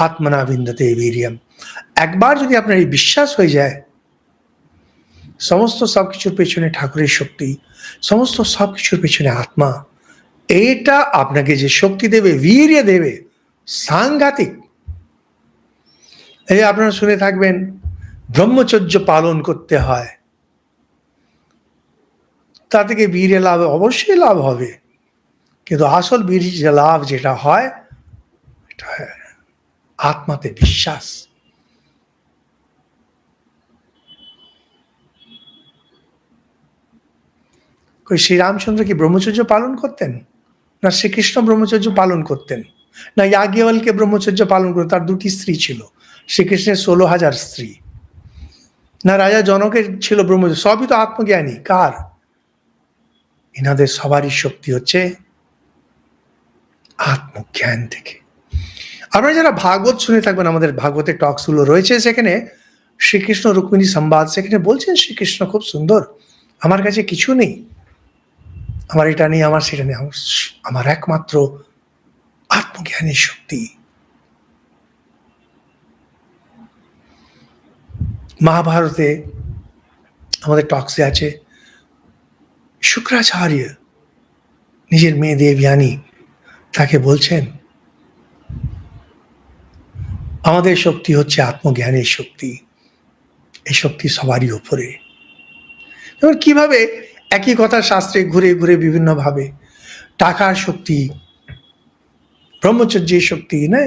আত্মনা বিন্দতে বীর্যম। একবার যদি আপনার এই বিশ্বাস হয়ে যায়, সমস্ত সবকিছুর পেছনে ঠাকুরের শক্তি, সমস্ত সবকিছুর পেছনে আত্মা, এটা আপনাকে যে শক্তি দেবে, বীর্য দেবে, সাংঘাতিক। এই আপনারা শুনে থাকবেন ব্রহ্মচর্য পালন করতে হয়, তা থেকে বীর্য লাভ অবশ্যই লাভ হবে, কিন্তু আসল বীর্য লাভ যেটা হয়, এটা আত্মাতে বিশ্বাস। কই শ্রীরামচন্দ্র কি ব্রহ্মচর্য পালন করতেন? না শ্রীকৃষ্ণ ব্রহ্মচর্য পালন করতেন? না ইয়াজ্ঞবল্ক্য ব্রহ্মচর্য পালন করতেন? তার দুটি স্ত্রী ছিল, শ্রীকৃষ্ণের 16,000 স্ত্রী। না রাজা জনকের ছিল ব্রহ্মচর্য? সবই তো আত্মজ্ঞানী। কার? এনাদের সবারই শক্তি হচ্ছে আত্মজ্ঞান থেকে। আপনারা যারা ভাগবত শুনে থাকবেন, আমাদের ভাগবতের টক্সগুলো রয়েছে, সেখানে শ্রীকৃষ্ণ রুক্মিণী সংবাদ, সেখানে বলছেন শ্রীকৃষ্ণ খুব সুন্দর, আমার কাছে কিছু নেই, আমার এটা নেই, আমার সেটা নেই, আমার একমাত্র আত্মজ্ঞানের শক্তি। মহাভারতে আমাদের টক্সে আছে, শুক্রাচার্য নিজের মেয়ে দেবযানী তাকে বলছেন আমাদের শক্তি হচ্ছে আত্মজ্ঞানের শক্তি, এই শক্তি সবারই উপরে। এবার কিভাবে একই কথা শাস্ত্রে ঘুরে ঘুরে বিভিন্নভাবে, টাকার শক্তি, ব্রহ্মচর্যের শক্তি, না